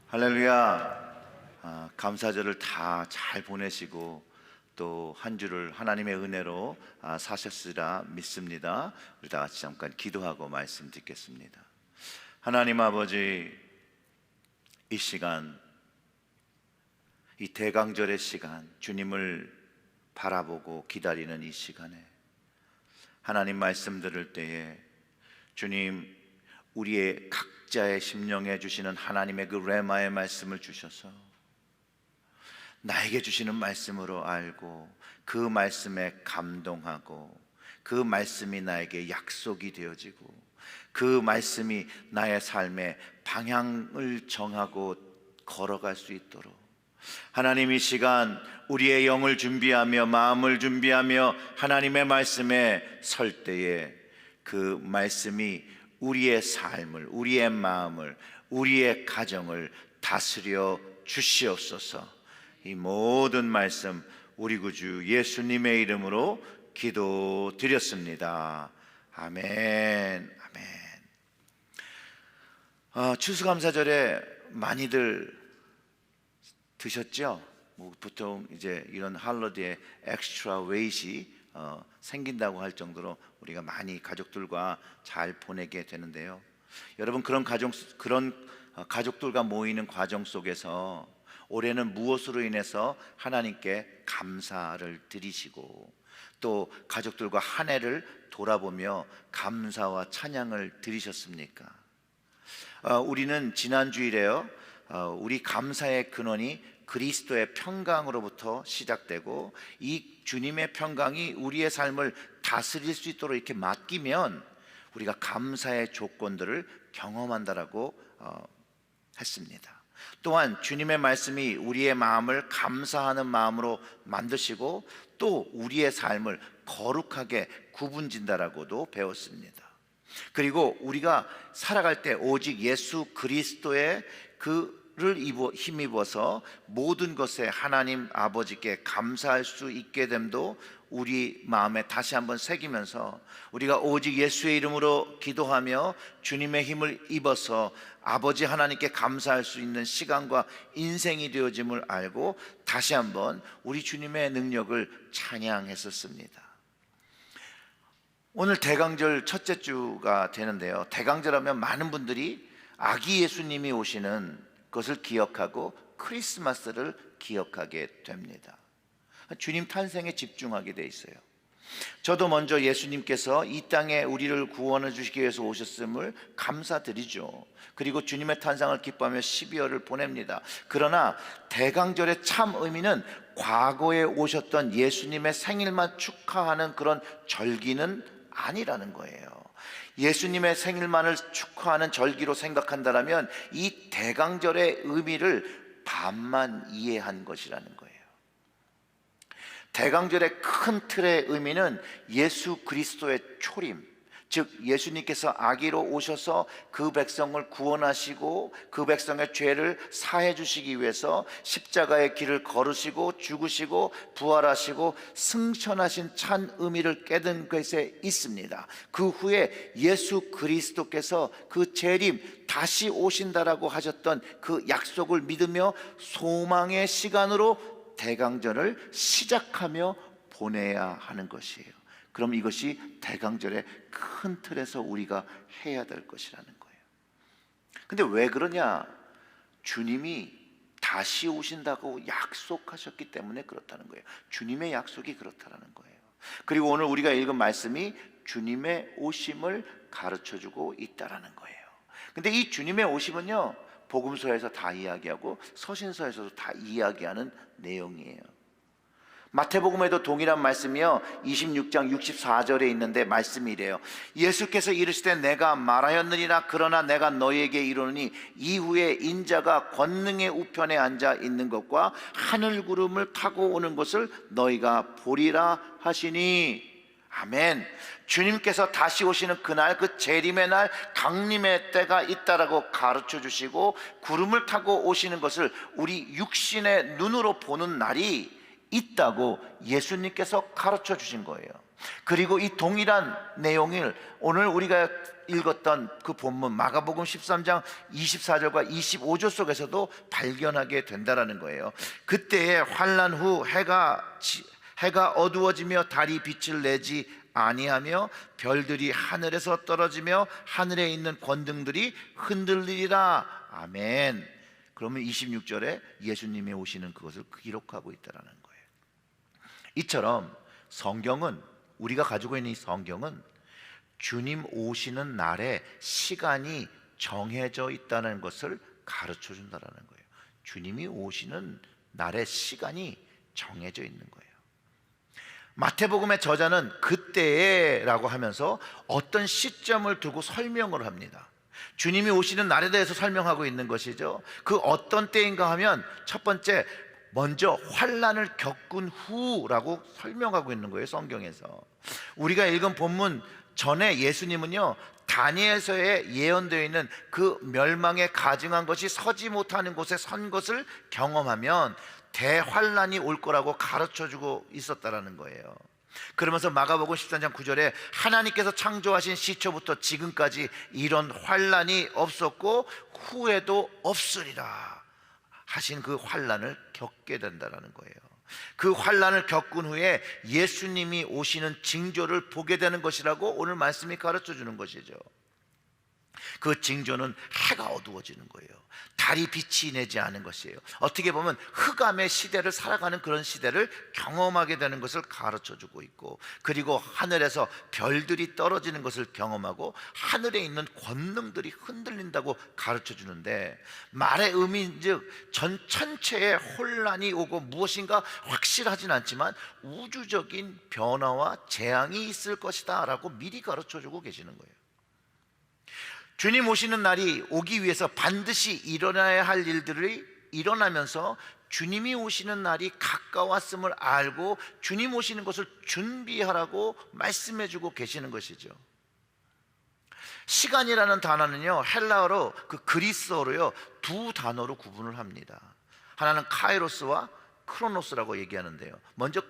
할렐루야. 감사절을 다 잘 보내시고 또 한 주를 하나님의 은혜로 사셨으리라 믿습니다. 우리 다 같이 잠깐 기도하고 말씀 듣겠습니다. 하나님 아버지, 이 시간, 이 대강절의 시간, 주님을 바라보고 기다리는 이 시간에 하나님 말씀 들을 때에 주님, 우리의 각자의 심령에 주시는 하나님의 그 레마의 말씀을 주셔서 나에게 주시는 말씀으로 알고 그 말씀에 감동하고 그 말씀이 나에게 약속이 되어지고 그 말씀이 나의 삶의 방향을 정하고 걸어갈 수 있도록 하나님, 이 시간 우리의 영을 준비하며 마음을 준비하며 하나님의 말씀에 설 때에 그 말씀이 우리의 삶을, 우리의 마음을, 우리의 가정을 다스려 주시옵소서. 이 모든 말씀 우리 구주 예수님의 이름으로 기도드렸습니다. 아멘. 아멘. 추수감사절에 많이들 드셨죠? 보통 이제 이런 할러데이에 엑스트라 웨이트이 생긴다고 할 정도로 우리가 많이 가족들과 잘 보내게 되는데요. 여러분, 그런 가족들과 모이는 과정 속에서 올해는 무엇으로 인해서 하나님께 감사를 드리시고 또 가족들과 한 해를 돌아보며 감사와 찬양을 드리셨습니까? 우리는 지난 주일에요, 우리 감사의 근원이 그리스도의 평강으로부터 시작되고 이 주님의 평강이 우리의 삶을 다스릴 수 있도록 이렇게 맡기면 우리가 감사의 조건들을 경험한다라고 했습니다. 또한 주님의 말씀이 우리의 마음을 감사하는 마음으로 만드시고 또 우리의 삶을 거룩하게 구분진다라고도 배웠습니다. 그리고 우리가 살아갈 때 오직 예수 그리스도의 그를 힘입어서 모든 것에 하나님 아버지께 감사할 수 있게 됨도 우리 마음에 다시 한번 새기면서 우리가 오직 예수의 이름으로 기도하며 주님의 힘을 입어서 아버지 하나님께 감사할 수 있는 시간과 인생이 되어짐을 알고 다시 한번 우리 주님의 능력을 찬양했었습니다. 오늘 대강절 첫째 주가 되는데요, 대강절하면 많은 분들이 아기 예수님이 오시는 것을 기억하고 크리스마스를 기억하게 됩니다. 주님 탄생에 집중하게 돼 있어요. 저도 먼저 예수님께서 이 땅에 우리를 구원해 주시기 위해서 오셨음을 감사드리죠. 그리고 주님의 탄생을 기뻐하며 12월을 보냅니다. 그러나 대강절의 참 의미는 과거에 오셨던 예수님의 생일만 축하하는 그런 절기는 아니라는 거예요. 예수님의 생일만을 축하하는 절기로 생각한다면 이 대강절의 의미를 반만 이해한 것이라는 거예요. 대강절의 큰 틀의 의미는 예수 그리스도의 초림, 즉 예수님께서 아기로 오셔서 그 백성을 구원하시고 그 백성의 죄를 사해 주시기 위해서 십자가의 길을 걸으시고 죽으시고 부활하시고 승천하신 참 의미를 깨닫는 것에 있습니다. 그 후에 예수 그리스도께서 그 재림 다시 오신다라고 하셨던 그 약속을 믿으며 소망의 시간으로 대강절을 시작하며 보내야 하는 것이에요. 그럼 이것이 대강절의 큰 틀에서 우리가 해야 될 것이라는 거예요. 근데 왜 그러냐? 주님이 다시 오신다고 약속하셨기 때문에 그렇다는 거예요. 주님의 약속이 그렇다는 거예요. 그리고 오늘 우리가 읽은 말씀이 주님의 오심을 가르쳐주고 있다는 거예요. 근데 이 주님의 오심은요, 복음서에서 다 이야기하고 서신서에서도 다 이야기하는 내용이에요. 마태복음에도 동일한 말씀이요, 26장 64절에 있는데 말씀이 이래요. 예수께서 이르시되 내가 말하였느니라. 그러나 내가 너희에게 이르노니 이후에 인자가 권능의 우편에 앉아 있는 것과 하늘 구름을 타고 오는 것을 너희가 보리라 하시니. 아멘. 주님께서 다시 오시는 그날, 그 재림의 날, 강림의 때가 있다라고 가르쳐 주시고 구름을 타고 오시는 것을 우리 육신의 눈으로 보는 날이 있다고 예수님께서 가르쳐 주신 거예요. 그리고 이 동일한 내용을 오늘 우리가 읽었던 그 본문 마가복음 13장 24절과 25절 속에서도 발견하게 된다라는 거예요. 그때에 환난 후 해가 어두워지며 달이 빛을 내지 아니하며 별들이 하늘에서 떨어지며 하늘에 있는 권등들이 흔들리리라. 아멘. 그러면 26절에 예수님이 오시는 그것을 기록하고 있다라는 거예요. 이처럼 성경은, 우리가 가지고 있는 이 성경은 주님 오시는 날에 시간이 정해져 있다는 것을 가르쳐 준다라는 거예요. 주님이 오시는 날의 시간이 정해져 있는 거예요. 마태복음의 저자는 그때라고 하면서 어떤 시점을 두고 설명을 합니다. 주님이 오시는 날에 대해서 설명하고 있는 것이죠. 그 어떤 때인가 하면 첫 번째, 먼저 환난을 겪은 후라고 설명하고 있는 거예요, 성경에서. 우리가 읽은 본문 전에 예수님은요, 다니엘서에 예언되어 있는 그 멸망에 가증한 것이 서지 못하는 곳에 선 것을 경험하면 대환난이 올 거라고 가르쳐주고 있었다라는 거예요. 그러면서 마가복음 13장 9절에 하나님께서 창조하신 시초부터 지금까지 이런 환난이 없었고 후에도 없으리라 하신 그 환난을 겪게 된다는 거예요. 그 환난을 겪은 후에 예수님이 오시는 징조를 보게 되는 것이라고 오늘 말씀이 가르쳐 주는 것이죠. 그 징조는 해가 어두워지는 거예요. 달이 빛이 내지 않은 것이에요. 어떻게 보면 흑암의 시대를 살아가는 그런 시대를 경험하게 되는 것을 가르쳐 주고 있고, 그리고 하늘에서 별들이 떨어지는 것을 경험하고 하늘에 있는 권능들이 흔들린다고 가르쳐 주는데, 말의 의미인즉 전체에 혼란이 오고 무엇인가 확실하진 않지만 우주적인 변화와 재앙이 있을 것이다 라고 미리 가르쳐 주고 계시는 거예요. 주님 오시는 날이 오기 위해서 반드시 일어나야 할 일들이 일어나면서 주님이 오시는 날이 가까웠음을 알고 주님 오시는 것을 준비하라고 말씀해 주고 계시는 것이죠. 시간이라는 단어는요, 헬라어로 그리스어로요, 두 단어로 구분을 합니다. 하나는 카이로스와 크로노스라고 얘기하는데요. 먼저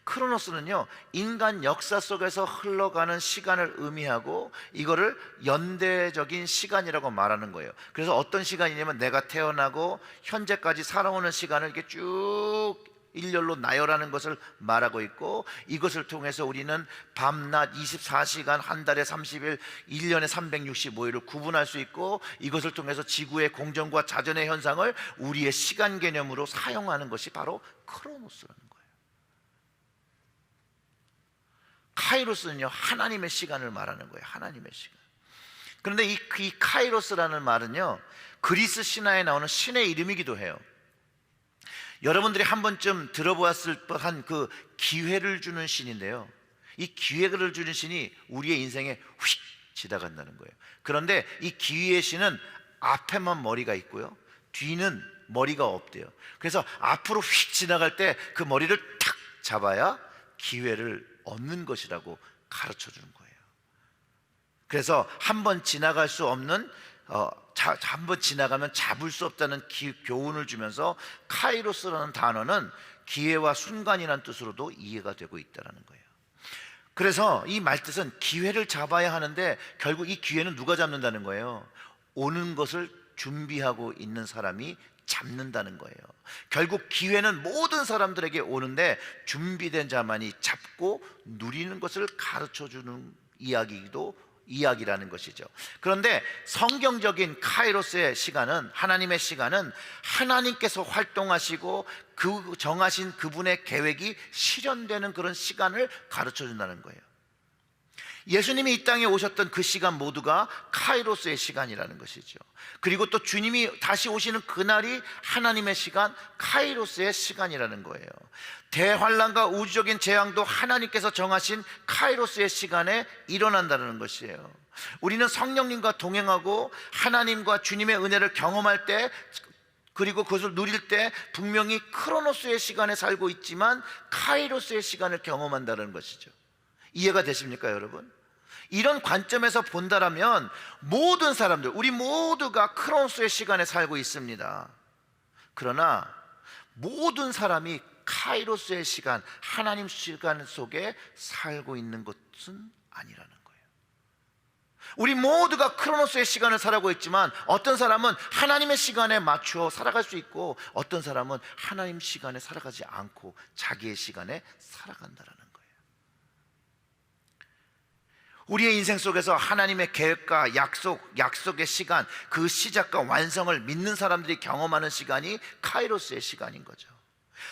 크로노스는요, 인간 역사 속에서 흘러가는 시간을 의미하고 이거를 연대적인 시간이라고 말하는 거예요. 그래서 어떤 시간이냐면 내가 태어나고 현재까지 살아오는 시간을 이렇게 쭉 일렬로 나열하는 것을 말하고 있고, 이것을 통해서 우리는 밤낮 24시간, 한 달에 30일, 1년에 365일을 구분할 수 있고, 이것을 통해서 지구의 공전과 자전의 현상을 우리의 시간 개념으로 사용하는 것이 바로 크로노스라는 거예요. 카이로스는요, 하나님의 시간을 말하는 거예요. 하나님의 시간. 그런데 이 카이로스라는 말은요, 그리스 신화에 나오는 신의 이름이기도 해요. 여러분들이 한 번쯤 들어보았을 법한 그 기회를 주는 신인데요, 이 기회를 주는 신이 우리의 인생에 휙 지나간다는 거예요. 그런데 이 기회의 신은 앞에만 머리가 있고요, 뒤는 머리가 없대요. 그래서 앞으로 휙 지나갈 때 그 머리를 탁 잡아야 기회를 얻는 것이라고 가르쳐 주는 거예요. 그래서 한 번 지나갈 수 없는, 한 번 지나가면 잡을 수 없다는 교훈을 주면서 카이로스라는 단어는 기회와 순간이라는 뜻으로도 이해가 되고 있다는 거예요. 그래서 이 말뜻은 기회를 잡아야 하는데 결국 이 기회는 누가 잡는다는 거예요? 오는 것을 준비하고 있는 사람이 잡는다는 거예요. 결국 기회는 모든 사람들에게 오는데 준비된 자만이 잡고 누리는 것을 가르쳐주는 이야기라는 것이죠. 그런데 성경적인 카이로스의 시간은, 하나님의 시간은 하나님께서 활동하시고 그 정하신 그분의 계획이 실현되는 그런 시간을 가르쳐 준다는 거예요. 예수님이 이 땅에 오셨던 그 시간 모두가 카이로스의 시간이라는 것이죠. 그리고 또 주님이 다시 오시는 그날이 하나님의 시간, 카이로스의 시간이라는 거예요. 대환란과 우주적인 재앙도 하나님께서 정하신 카이로스의 시간에 일어난다는 것이에요. 우리는 성령님과 동행하고 하나님과 주님의 은혜를 경험할 때, 그리고 그것을 누릴 때 분명히 크로노스의 시간에 살고 있지만 카이로스의 시간을 경험한다는 것이죠. 이해가 되십니까, 여러분? 이런 관점에서 본다라면 모든 사람들, 우리 모두가 크로노스의 시간에 살고 있습니다. 그러나 모든 사람이 카이로스의 시간, 하나님 시간 속에 살고 있는 것은 아니라는 거예요. 우리 모두가 크로노스의 시간을 살아가고 있지만 어떤 사람은 하나님의 시간에 맞추어 살아갈 수 있고 어떤 사람은 하나님 시간에 살아가지 않고 자기의 시간에 살아간다라는 거예요. 우리의 인생 속에서 하나님의 계획과 약속의 시간, 그 시작과 완성을 믿는 사람들이 경험하는 시간이 카이로스의 시간인 거죠.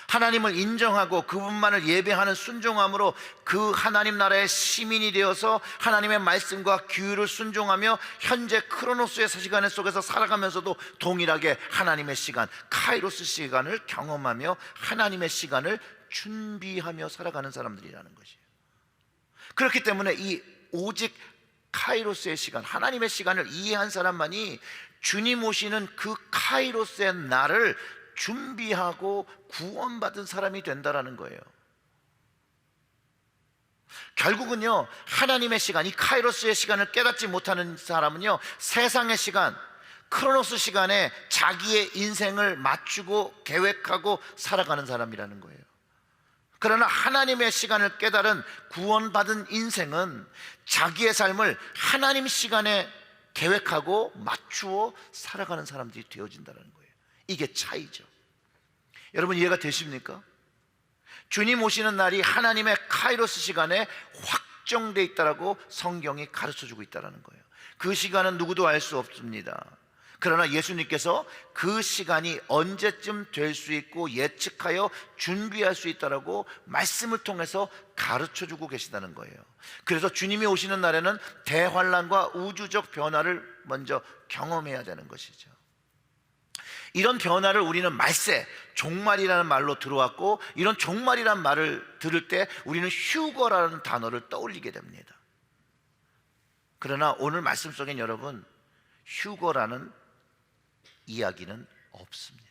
하나님을 인정하고 그분만을 예배하는 순종함으로 그 하나님 나라의 시민이 되어서 하나님의 말씀과 규율을 순종하며 현재 크로노스의 시간 속에서 살아가면서도 동일하게 하나님의 시간, 카이로스 시간을 경험하며 하나님의 시간을 준비하며 살아가는 사람들이라는 것이에요. 그렇기 때문에 이 오직 카이로스의 시간, 하나님의 시간을 이해한 사람만이 주님 오시는 그 카이로스의 날을 준비하고 구원받은 사람이 된다라는 거예요. 결국은요, 하나님의 시간, 이 카이로스의 시간을 깨닫지 못하는 사람은요, 세상의 시간, 크로노스 시간에 자기의 인생을 맞추고 계획하고 살아가는 사람이라는 거예요. 그러나 하나님의 시간을 깨달은 구원받은 인생은 자기의 삶을 하나님 시간에 계획하고 맞추어 살아가는 사람들이 되어진다는 거예요. 이게 차이죠. 여러분 이해가 되십니까? 주님 오시는 날이 하나님의 카이로스 시간에 확정되어 있다라고 성경이 가르쳐주고 있다는 거예요. 그 시간은 누구도 알 수 없습니다. 그러나 예수님께서 그 시간이 언제쯤 될 수 있고 예측하여 준비할 수 있다라고 말씀을 통해서 가르쳐주고 계시다는 거예요. 그래서 주님이 오시는 날에는 대환란과 우주적 변화를 먼저 경험해야 되는 것이죠. 이런 변화를 우리는 말세, 종말이라는 말로 들어왔고, 이런 종말이라는 말을 들을 때 우리는 휴거라는 단어를 떠올리게 됩니다. 그러나 오늘 말씀 속엔 여러분, 휴거라는 이야기는 없습니다.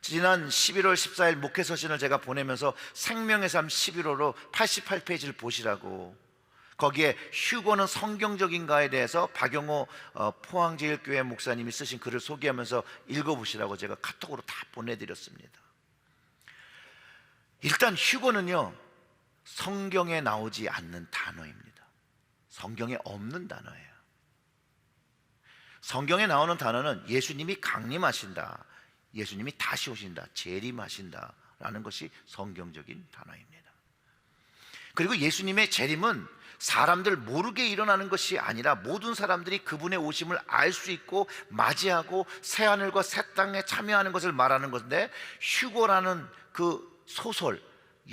지난 11월 14일 목회서신을 제가 보내면서 생명의 삶 11호로 88페이지를 보시라고, 거기에 휴거는 성경적인가에 대해서 박영호 포항제일교회 목사님이 쓰신 글을 소개하면서 읽어보시라고 제가 카톡으로 다 보내드렸습니다. 일단 휴거는요, 성경에 나오지 않는 단어입니다. 성경에 없는 단어예요. 성경에 나오는 단어는 예수님이 강림하신다, 예수님이 다시 오신다, 재림하신다 라는 것이 성경적인 단어입니다. 그리고 예수님의 재림은 사람들 모르게 일어나는 것이 아니라 모든 사람들이 그분의 오심을 알 수 있고 맞이하고 새하늘과 새 땅에 참여하는 것을 말하는 것인데, 휴거라는 그 소설,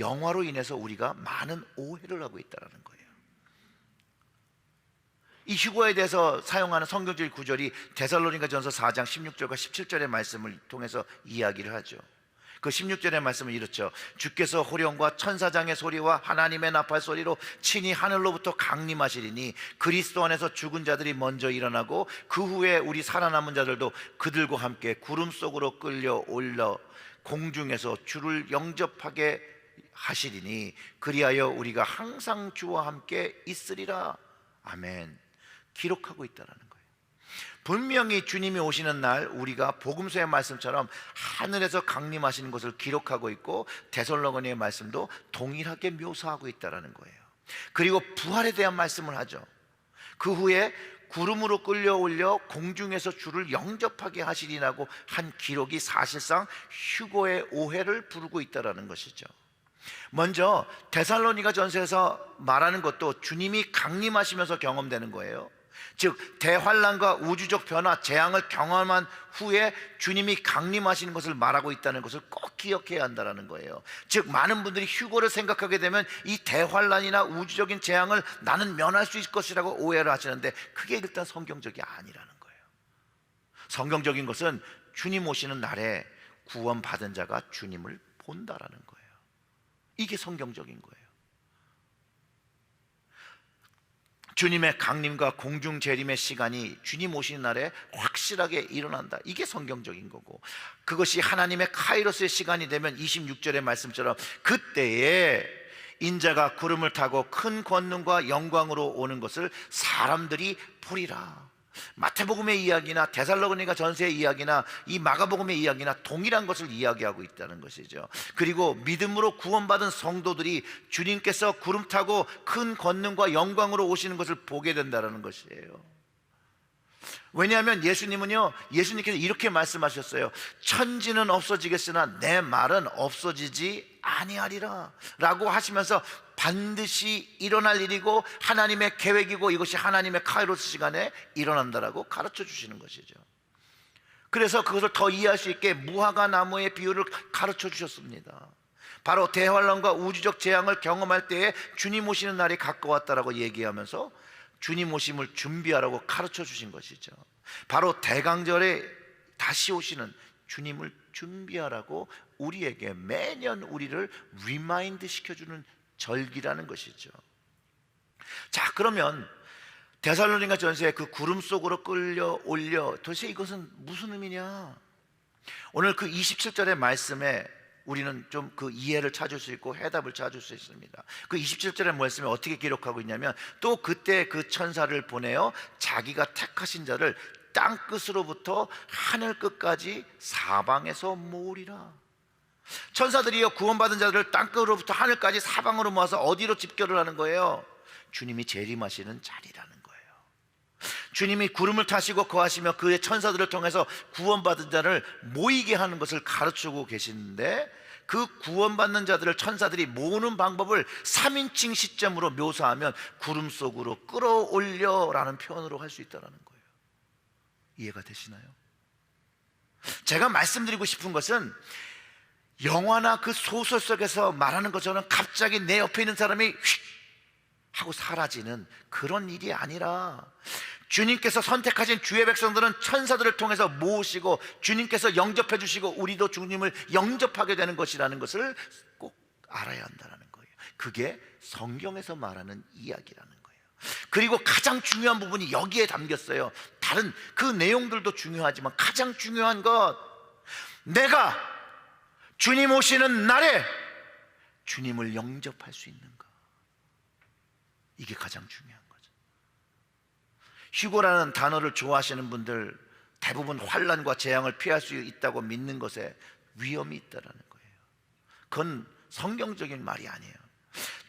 영화로 인해서 우리가 많은 오해를 하고 있다는 거예요. 이 휴거에 대해서 사용하는 성경적인 구절이 데살로니가전서 4장 16절과 17절의 말씀을 통해서 이야기를 하죠. 그 16절의 말씀은 이렇죠. 주께서 호령과 천사장의 소리와 하나님의 나팔 소리로 친히 하늘로부터 강림하시리니 그리스도 안에서 죽은 자들이 먼저 일어나고 그 후에 우리 살아남은 자들도 그들과 함께 구름 속으로 끌려 올려 공중에서 주를 영접하게 하시리니 그리하여 우리가 항상 주와 함께 있으리라. 아멘. 기록하고 있다라는 거예요. 분명히 주님이 오시는 날 우리가 복음서의 말씀처럼 하늘에서 강림하시는 것을 기록하고 있고, 데살로니가의 말씀도 동일하게 묘사하고 있다라는 거예요. 그리고 부활에 대한 말씀을 하죠. 그 후에 구름으로 끌려 올려 공중에서 주를 영접하게 하시리라고 한 기록이 사실상 휴거의 오해를 부르고 있다라는 것이죠. 먼저 데살로니가 전서에서 말하는 것도 주님이 강림하시면서 경험되는 거예요. 즉 대환란과 우주적 변화, 재앙을 경험한 후에 주님이 강림하시는 것을 말하고 있다는 것을 꼭 기억해야 한다는 거예요. 즉 많은 분들이 휴거를 생각하게 되면 이 대환란이나 우주적인 재앙을 나는 면할 수 있을 것이라고 오해를 하시는데, 그게 일단 성경적이 아니라는 거예요. 성경적인 것은 주님 오시는 날에 구원받은 자가 주님을 본다라는 거예요. 이게 성경적인 거예요. 주님의 강림과 공중 재림의 시간이 주님 오시는 날에 확실하게 일어난다. 이게 성경적인 거고, 그것이 하나님의 카이로스의 시간이 되면 26절의 말씀처럼 그때에 인자가 구름을 타고 큰 권능과 영광으로 오는 것을 사람들이 보리라. 마태복음의 이야기나 데살로니가 전서의 이야기나 이 마가복음의 이야기나 동일한 것을 이야기하고 있다는 것이죠. 그리고 믿음으로 구원받은 성도들이 주님께서 구름 타고 큰 권능과 영광으로 오시는 것을 보게 된다는 것이에요. 왜냐하면 예수님께서 이렇게 말씀하셨어요. 천지는 없어지겠으나 내 말은 없어지지 아니하리라 라고 하시면서 반드시 일어날 일이고 하나님의 계획이고 이것이 하나님의 카이로스 시간에 일어난다라고 가르쳐 주시는 것이죠. 그래서 그것을 더 이해할 수 있게 무화과 나무의 비유를 가르쳐 주셨습니다. 바로 대환란과 우주적 재앙을 경험할 때에 주님 오시는 날이 가까웠다라고 얘기하면서 주님 오심을 준비하라고 가르쳐 주신 것이죠. 바로 대강절에 다시 오시는 주님을 준비하라고 우리에게 매년 우리를 리마인드 시켜주는 절기라는 것이죠. 자, 그러면 데살로니가 전서에 그 구름 속으로 끌려올려, 도대체 이것은 무슨 의미냐? 오늘 그 27절의 말씀에 우리는 좀 그 이해를 찾을 수 있고 해답을 찾을 수 있습니다. 그 27절의 말씀에 어떻게 기록하고 있냐면, 또 그때 그 천사를 보내어 자기가 택하신 자를 땅 끝으로부터 하늘 끝까지 사방에서 모으리라. 천사들이요, 구원받은 자들을 땅 끝으로부터 하늘까지 사방으로 모아서 어디로 집결을 하는 거예요? 주님이 재림하시는 자리라는 거예요. 주님이 구름을 타시고 거하시며 그의 천사들을 통해서 구원받은 자를 모이게 하는 것을 가르치고 계시는데, 그 구원받는 자들을 천사들이 모으는 방법을 3인칭 시점으로 묘사하면 구름 속으로 끌어올려라는 표현으로 할 수 있다는 거예요. 이해가 되시나요? 제가 말씀드리고 싶은 것은 영화나 그 소설 속에서 말하는 것처럼 갑자기 내 옆에 있는 사람이 휙 하고 사라지는 그런 일이 아니라, 주님께서 선택하신 주의 백성들은 천사들을 통해서 모으시고 주님께서 영접해 주시고 우리도 주님을 영접하게 되는 것이라는 것을 꼭 알아야 한다는 거예요. 그게 성경에서 말하는 이야기라는 거예요. 그리고 가장 중요한 부분이 여기에 담겼어요. 다른 그 내용들도 중요하지만 가장 중요한 것, 내가 주님 오시는 날에 주님을 영접할 수 있는가, 이게 가장 중요한 거죠. 휴거라는 단어를 좋아하시는 분들 대부분 환난과 재앙을 피할 수 있다고 믿는 것에 위험이 있다는 거예요. 그건 성경적인 말이 아니에요.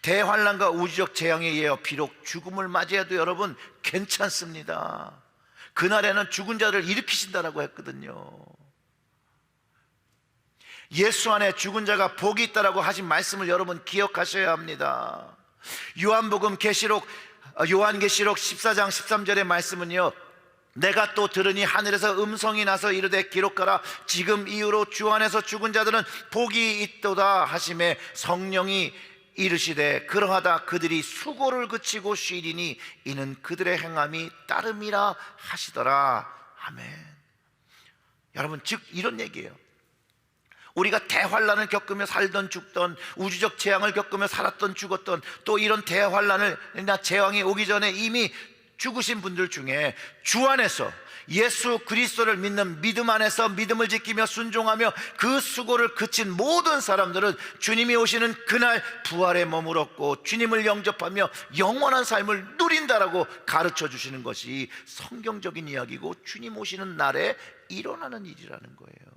대환난과 우주적 재앙에 의해 비록 죽음을 맞이해도 여러분 괜찮습니다. 그날에는 죽은 자를 일으키신다라고 했거든요. 예수 안에 죽은 자가 복이 있다라고 하신 말씀을 여러분 기억하셔야 합니다. 요한계시록 14장 13절의 말씀은요, 내가 또 들으니 하늘에서 음성이 나서 이르되 기록하라, 지금 이후로 주 안에서 죽은 자들은 복이 있도다 하심에 성령이 이르시되 그러하다 그들이 수고를 그치고 쉬리니 이는 그들의 행함이 따름이라 하시더라. 아멘. 여러분, 즉 이런 얘기예요. 우리가 대환란을 겪으며 살던 죽던, 우주적 재앙을 겪으며 살았던 죽었던, 또 이런 대환란이나 재앙이 오기 전에 이미 죽으신 분들 중에 주 안에서 예수 그리스도를 믿는 믿음 안에서 믿음을 지키며 순종하며 그 수고를 그친 모든 사람들은 주님이 오시는 그날 부활에 머물었고 주님을 영접하며 영원한 삶을 누린다라고 가르쳐 주시는 것이 성경적인 이야기고 주님 오시는 날에 일어나는 일이라는 거예요.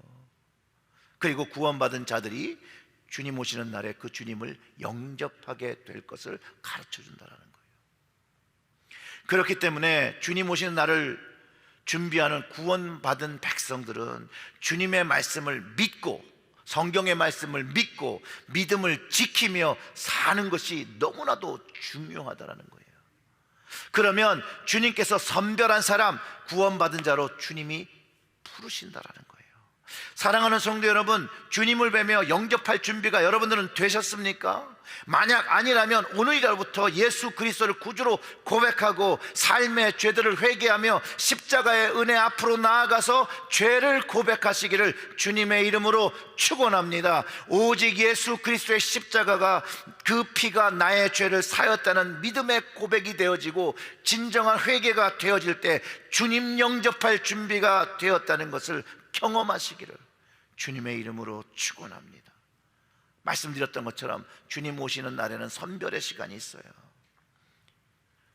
그리고 구원받은 자들이 주님 오시는 날에 그 주님을 영접하게 될 것을 가르쳐 준다는 거예요. 그렇기 때문에 주님 오시는 날을 준비하는 구원받은 백성들은 주님의 말씀을 믿고, 성경의 말씀을 믿고 믿음을 지키며 사는 것이 너무나도 중요하다는 거예요. 그러면 주님께서 선별한 사람, 구원받은 자로 주님이 부르신다라는 거예요. 사랑하는 성도 여러분, 주님을 뵈며 영접할 준비가 여러분들은 되셨습니까? 만약 아니라면 오늘부터 예수 그리스도를 구주로 고백하고 삶의 죄들을 회개하며 십자가의 은혜 앞으로 나아가서 죄를 고백하시기를 주님의 이름으로 축원합니다. 오직 예수 그리스도의 십자가가, 그 피가 나의 죄를 사였다는 믿음의 고백이 되어지고 진정한 회개가 되어질 때 주님 영접할 준비가 되었다는 것을 경험하시기를 주님의 이름으로 축원합니다. 말씀드렸던 것처럼 주님 오시는 날에는 선별의 시간이 있어요.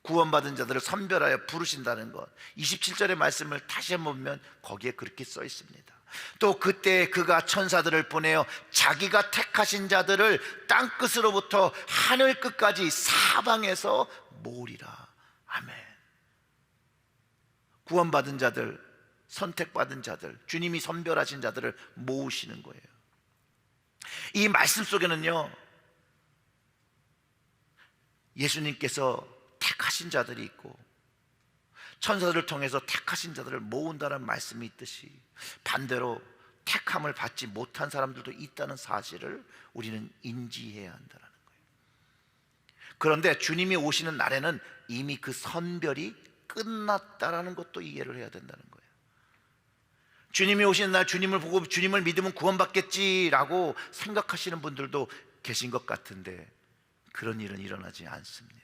구원받은 자들을 선별하여 부르신다는 것, 27절의 말씀을 다시 한번 보면 거기에 그렇게 써 있습니다. 또 그때 그가 천사들을 보내어 자기가 택하신 자들을 땅끝으로부터 하늘 끝까지 사방에서 모으리라. 아멘. 구원받은 자들, 선택받은 자들, 주님이 선별하신 자들을 모으시는 거예요. 이 말씀 속에는요, 예수님께서 택하신 자들이 있고 천사들을 통해서 택하신 자들을 모은다는 말씀이 있듯이, 반대로 택함을 받지 못한 사람들도 있다는 사실을 우리는 인지해야 한다는 거예요. 그런데 주님이 오시는 날에는 이미 그 선별이 끝났다라는 것도 이해를 해야 된다는 거예요. 주님이 오시는 날 주님을 보고 주님을 믿으면 구원받겠지라고 생각하시는 분들도 계신 것 같은데 그런 일은 일어나지 않습니다.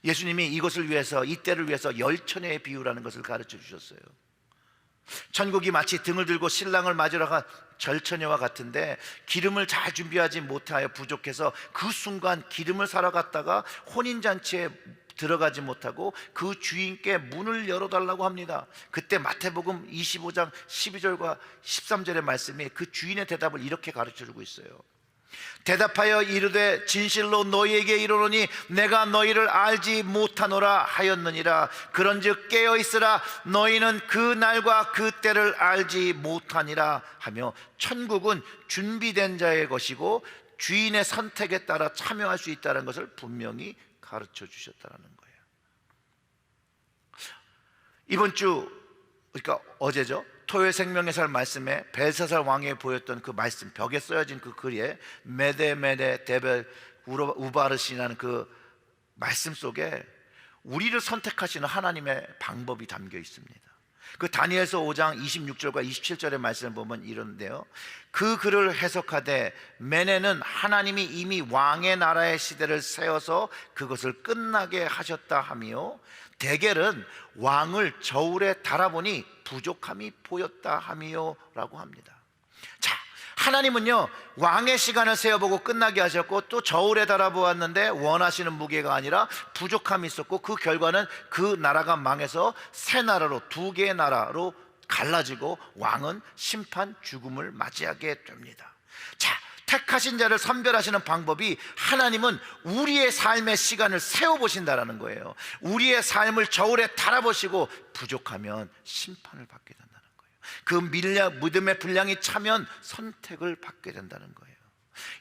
예수님이 이것을 위해서, 이때를 위해서 열처녀의 비유라는 것을 가르쳐 주셨어요. 천국이 마치 등을 들고 신랑을 맞으러 간 절처녀와 같은데, 기름을 잘 준비하지 못하여 부족해서 그 순간 기름을 사러 갔다가 혼인잔치에 들어가지 못하고 그 주인께 문을 열어달라고 합니다. 그때 마태복음 25장 12절과 13절의 말씀이 그 주인의 대답을 이렇게 가르쳐주고 있어요. 대답하여 이르되 진실로 너희에게 이르노니 내가 너희를 알지 못하노라 하였느니라. 그런즉 깨어있으라. 너희는 그 날과 그 때를 알지 못하니라 하며, 천국은 준비된 자의 것이고 주인의 선택에 따라 참여할 수 있다는 것을 분명히 가르쳐 주셨다는 거예요. 이번 주, 그러니까 어제죠, 토요일 생명의 말씀에 벨사살 왕에 보였던 그 말씀, 벽에 써여진 그 글에 메데 데벨 우바르시라는 그 말씀 속에 우리를 선택하시는 하나님의 방법이 담겨 있습니다. 그 다니엘서 5장 26절과 27절의 말씀을 보면 이런데요, 그 글을 해석하되 메네는 하나님이 이미 왕의 나라의 시대를 세워서 그것을 끝나게 하셨다 하며, 데겔은 왕을 저울에 달아보니 부족함이 보였다 하며 라고 합니다. 자, 하나님은요, 왕의 시간을 세어보고 끝나게 하셨고, 또 저울에 달아보았는데 원하시는 무게가 아니라 부족함이 있었고, 그 결과는 그 나라가 망해서 새 나라로, 두 개의 나라로 갈라지고 왕은 심판, 죽음을 맞이하게 됩니다. 자, 택하신 자를 선별하시는 방법이, 하나님은 우리의 삶의 시간을 세워보신다는 거예요. 우리의 삶을 저울에 달아보시고 부족하면 심판을 받게 된다는 거예요. 그 믿음의 분량이 차면 선택을 받게 된다는 거예요.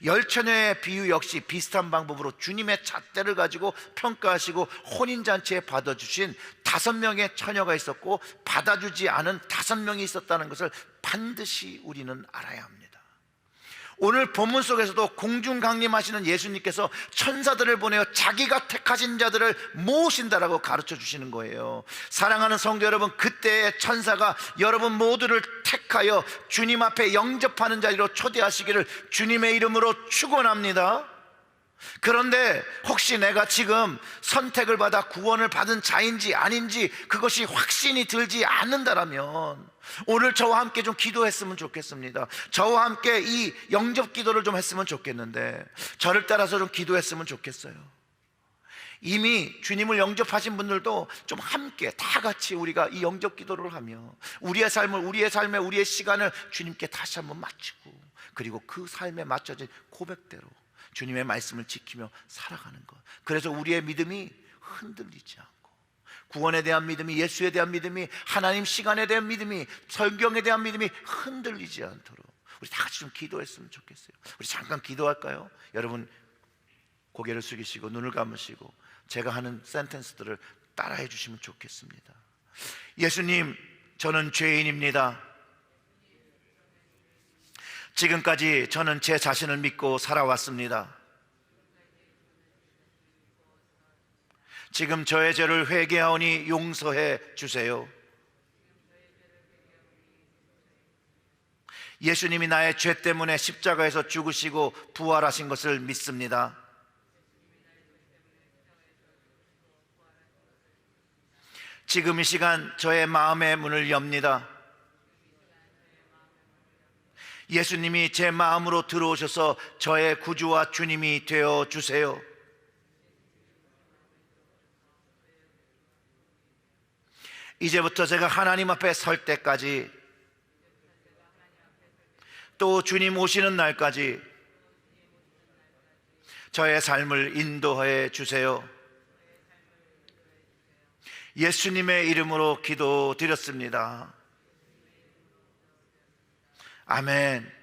열처녀의 비유 역시 비슷한 방법으로 주님의 잣대를 가지고 평가하시고 혼인잔치에 받아주신 5명의 처녀가 있었고 받아주지 않은 5명이 있었다는 것을 반드시 우리는 알아야 합니다. 오늘 본문 속에서도 공중강림하시는 예수님께서 천사들을 보내어 자기가 택하신 자들을 모으신다라고 가르쳐 주시는 거예요. 사랑하는 성도 여러분, 그때의 천사가 여러분 모두를 택하여 주님 앞에 영접하는 자리로 초대하시기를 주님의 이름으로 축원합니다. 그런데 혹시 내가 지금 선택을 받아 구원을 받은 자인지 아닌지 그것이 확신이 들지 않는다라면 오늘 저와 함께 좀 기도했으면 좋겠습니다. 저와 함께 이 영접 기도를 좀 했으면 좋겠는데, 저를 따라서 좀 기도했으면 좋겠어요. 이미 주님을 영접하신 분들도 좀 함께 다 같이 우리가 이 영접 기도를 하며 우리의 시간을 주님께 다시 한번 맞추고, 그리고 그 삶에 맞춰진 고백대로 주님의 말씀을 지키며 살아가는 것. 그래서 우리의 믿음이 흔들리지 않고, 구원에 대한 믿음이, 예수에 대한 믿음이, 하나님 시간에 대한 믿음이, 성경에 대한 믿음이 흔들리지 않도록 우리 다 같이 좀 기도했으면 좋겠어요. 우리 잠깐 기도할까요? 여러분 고개를 숙이시고 눈을 감으시고 제가 하는 센텐스들을 따라해 주시면 좋겠습니다. 예수님, 저는 죄인입니다. 지금까지 저는 제 자신을 믿고 살아왔습니다. 지금 저의 죄를 회개하오니 용서해 주세요. 예수님이 나의 죄 때문에 십자가에서 죽으시고 부활하신 것을 믿습니다. 지금 이 시간 저의 마음의 문을 엽니다. 예수님이 제 마음으로 들어오셔서 저의 구주와 주님이 되어 주세요. 이제부터 제가 하나님 앞에 설 때까지, 또 주님 오시는 날까지 저의 삶을 인도해 주세요. 예수님의 이름으로 기도드렸습니다. 아멘.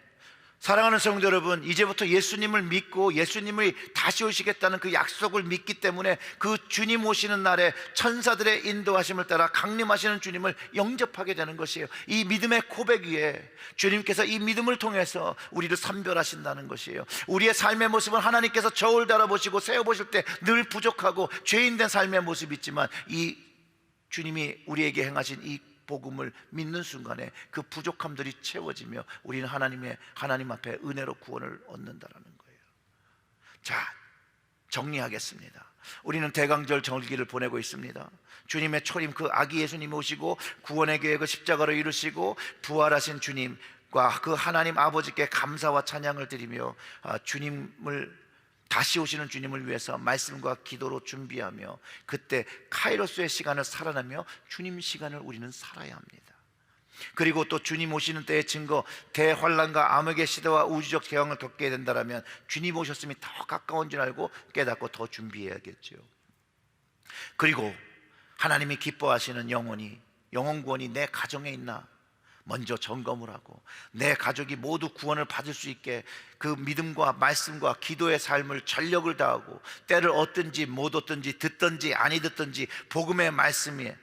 사랑하는 성도 여러분, 이제부터 예수님을 믿고 예수님이 다시 오시겠다는 그 약속을 믿기 때문에 그 주님 오시는 날에 천사들의 인도하심을 따라 강림하시는 주님을 영접하게 되는 것이에요. 이 믿음의 고백 위에 주님께서 이 믿음을 통해서 우리를 선별하신다는 것이에요. 우리의 삶의 모습은 하나님께서 저울 달아보시고 세워보실 때 늘 부족하고 죄인된 삶의 모습이 있지만, 이 주님이 우리에게 행하신 이 복음을 믿는 순간에 그 부족함들이 채워지며 우리는 하나님 앞에 은혜로 구원을 얻는다라는 거예요. 자, 정리하겠습니다. 우리는 대강절 절기를 보내고 있습니다. 주님의 초림, 그 아기 예수님이 오시고 구원의 계획을 십자가로 이루시고 부활하신 주님과 그 하나님 아버지께 감사와 찬양을 드리며 주님을, 다시 오시는 주님을 위해서 말씀과 기도로 준비하며, 그때 카이로스의 시간을 살아나며 주님 시간을 우리는 살아야 합니다. 그리고 또 주님 오시는 때의 증거, 대환란과 암흑의 시대와 우주적 재앙을 겪게 된다면 주님 오셨음이 더 가까운 줄 알고 깨닫고 더 준비해야겠죠. 그리고 하나님이 기뻐하시는 영혼 구원이 내 가정에 있나 먼저 점검을 하고, 내 가족이 모두 구원을 받을 수 있게 그 믿음과 말씀과 기도의 삶을 전력을 다하고, 때를 얻든지 못 얻든지 듣든지 아니 듣든지 복음의 말씀을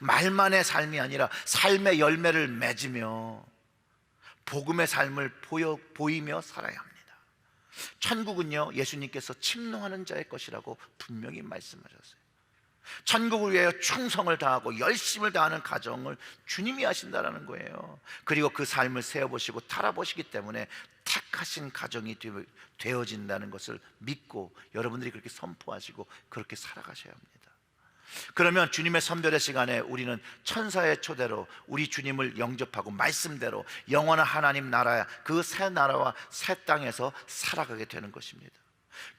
말만의 삶이 아니라 삶의 열매를 맺으며 복음의 삶을 보이며 살아야 합니다. 천국은요, 예수님께서 침노하는 자의 것이라고 분명히 말씀하셨어요. 천국을 위하여 충성을 다하고 열심을 다하는 가정을 주님이 하신다라는 거예요. 그리고 그 삶을 세워보시고 달아보시기 때문에 택하신 가정이 되어진다는 것을 믿고 여러분들이 그렇게 선포하시고 그렇게 살아가셔야 합니다. 그러면 주님의 선별의 시간에 우리는 천사의 초대로 우리 주님을 영접하고 말씀대로 영원한 하나님 나라, 그 새 나라와 새 땅에서 살아가게 되는 것입니다.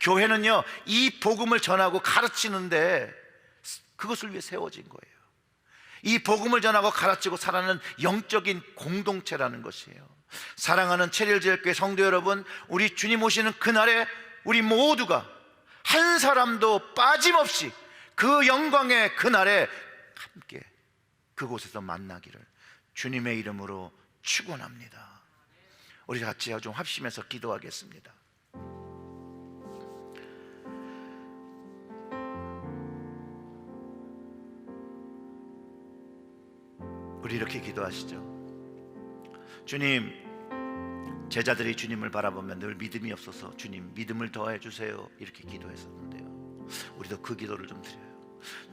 교회는요, 이 복음을 전하고 가르치는데 그것을 위해 세워진 거예요. 이 복음을 전하고 가르치고 살아가는 영적인 공동체라는 것이에요. 사랑하는 체리얼제일교회 성도 여러분, 우리 주님 오시는 그날에 우리 모두가 한 사람도 빠짐없이 그 영광의 그날에 함께 그곳에서 만나기를 주님의 이름으로 축원합니다. 우리 같이 좀 합심해서 기도하겠습니다. 우리 이렇게 기도하시죠. 주님, 제자들이 주님을 바라보면 늘 믿음이 없어서 주님 믿음을 더해 주세요, 이렇게 기도했었는데요. 우리도 그 기도를 좀 드려요.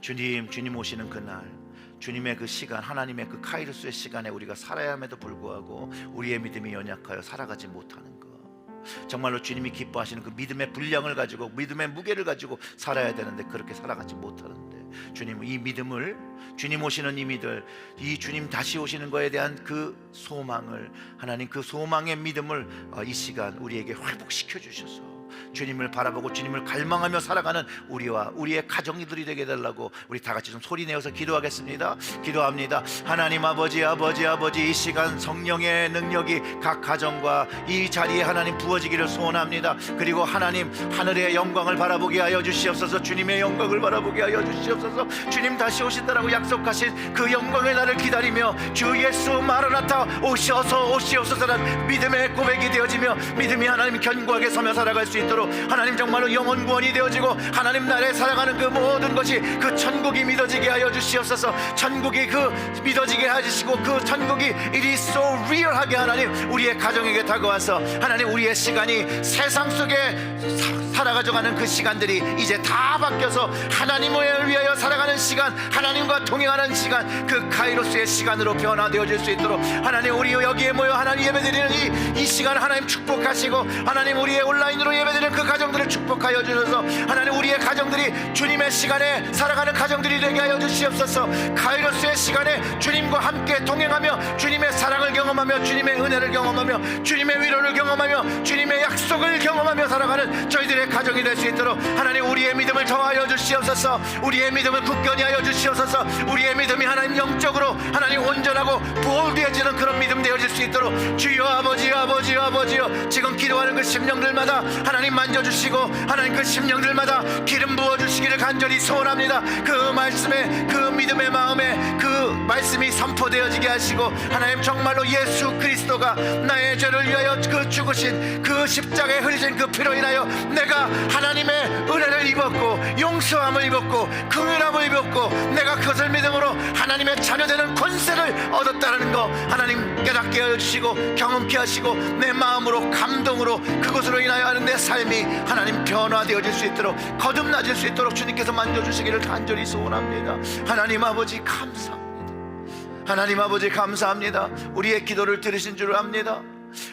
주님 오시는 그날, 주님의 그 시간, 하나님의 그 카이로스의 시간에 우리가 살아야 함에도 불구하고 우리의 믿음이 연약하여 살아가지 못하는 것, 정말로 주님이 기뻐하시는 그 믿음의 분량을 가지고 믿음의 무게를 가지고 살아야 되는데 그렇게 살아가지 못하는데, 주님 이 믿음을, 주님 오시는 이 믿을, 이 주님 다시 오시는 거에 대한 그 소망을, 하나님 그 소망의 믿음을 이 시간 우리에게 회복시켜 주셔서 주님을 바라보고 주님을 갈망하며 살아가는 우리와 우리의 가정들이 되게 해달라고 우리 다 같이 좀 소리 내어서 기도하겠습니다. 기도합니다. 하나님 아버지, 이 시간 성령의 능력이 각 가정과 이 자리에 하나님 부어지기를 소원합니다. 그리고 하나님 하늘의 영광을 바라보게 하여 주시옵소서. 주님의 영광을 바라보게 하여 주시옵소서. 주님 다시 오신다라고 약속하신 그 영광의 날을 기다리며 주 예수 마라나타 오시옵소서라는 믿음의 고백이 되어지며 믿음이 하나님 견고하게 서며 살아갈 수 있도록 하나님 정말로 영혼 구원이 되어지고 하나님 나라에 살아가는 그 모든 것이 그 천국이 믿어지게 하여 주시옵소서. 천국이 그 믿어지게 해주시고 그 천국이 it is so real하게 하나님 우리의 가정에게 다가와서 하나님 우리의 시간이 세상 속에 살아가져가는 그 시간들이 이제 다 바뀌어서 하나님을 위하여 살아가는 시간, 하나님과 동행하는 시간, 그 카이로스의 시간으로 변화되어질 수 있도록 하나님 우리 여기에 모여 하나님 예배드리는 이 시간 하나님 축복하시고 하나님 우리의 온라인으로 예배드리는 그 가정들을 축복하여 주셔서 하나님 우리의 가정들이 주님의 시간에 살아가는 가정들이 되게 하여 주시옵소서. 카이로스의 시간에 주님과 주님과 함께 동행하며 주님의 사랑을 경험하며 주님의 은혜를 경험하며 주님의 위로를 경험하며 주님의 약속을 경험하며 살아가는 저희들의 가정이 될 수 있도록 하나님 우리의 믿음을 더하여 주시옵소서. 우리의 믿음을 굳건히 하여 주시옵소서. 우리의 믿음이 하나님 영적으로 하나님 온전하고 보호되어지는 그런 믿음 되어질 수 있도록 주여 아버지여 아버지여 아버지여 지금 기도하는 그 심령들마다 하나님 만져주시고 하나님 그 심령들마다 기름 부어주시기를 간절히 소원합니다. 그 말씀에 그 믿음의 마음에 그 말씀이 선포되어지게 하시고 하나님 정말로 예수 그리스도가 나의 죄를 위하여 그 죽으신 그 십자가에 흘리신 그 피로 인하여 내가 하나님의 은혜를 입었고 용서함을 입었고 긍휼함을 입었고 내가 그것을 믿음으로 하나님의 자녀되는 권세를 얻었다는 거 하나님 깨닫게 해주시고 경험케 하시고 내 마음으로 감동으로 그것으로 인하여 하는 내 삶이 하나님 변화되어질 수 있도록 거듭나질 수 있도록 주님께서 만져주시기를 간절히 소원합니다. 하나님 아버지 감사합니다. 하나님 아버지 감사합니다. 우리의 기도를 들으신 줄 압니다.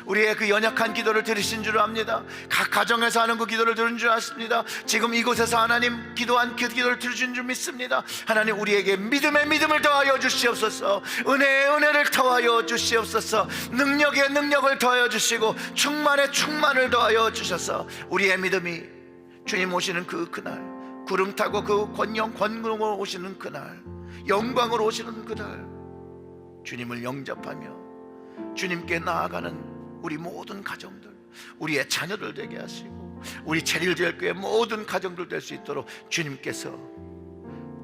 우리의 그 연약한 기도를 들으신 줄 압니다. 각 가정에서 하는 그 기도를 들은 줄 아십니다. 지금 이곳에서 하나님 기도한 그 기도를 들으신 줄 믿습니다. 하나님 우리에게 믿음의 믿음을 더하여 주시옵소서. 은혜의 은혜를 더하여 주시옵소서. 능력의 능력을 더하여 주시고 충만의 충만을 더하여 주셔서 우리의 믿음이 주님 오시는 그날 구름 타고 그 권능으로 오시는 그날 영광으로 오시는 그날 주님을 영접하며 주님께 나아가는 우리 모든 가정들 우리의 자녀들 되게 하시고 우리 제일교회 모든 가정들 될 수 있도록 주님께서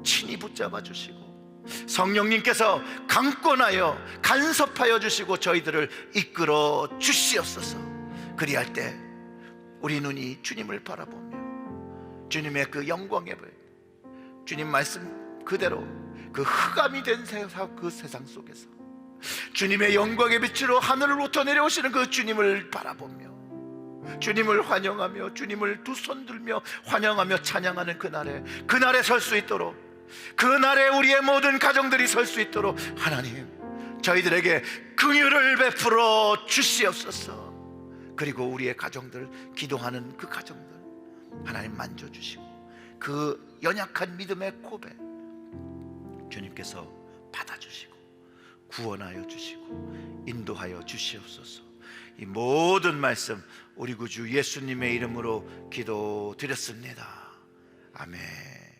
친히 붙잡아 주시고 성령님께서 강권하여 간섭하여 주시고 저희들을 이끌어 주시옵소서. 그리할 때 우리 눈이 주님을 바라보며 주님의 그 영광에 주님 말씀 그대로 그 흑암이 된 그 세상 속에서 주님의 영광의 빛으로 하늘로부터 내려오시는 그 주님을 바라보며 주님을 환영하며 주님을 두 손 들며 환영하며 찬양하는 그날에 설 수 있도록 그날에 우리의 모든 가정들이 설 수 있도록 하나님 저희들에게 긍휼을 베풀어 주시옵소서. 그리고 우리의 가정들 기도하는 그 가정들 하나님 만져주시고 그 연약한 믿음의 고백 주님께서 받아주시고 구원하여 주시고 인도하여 주시옵소서. 이 모든 말씀 우리 구주 예수님의 이름으로 기도드렸습니다. 아멘.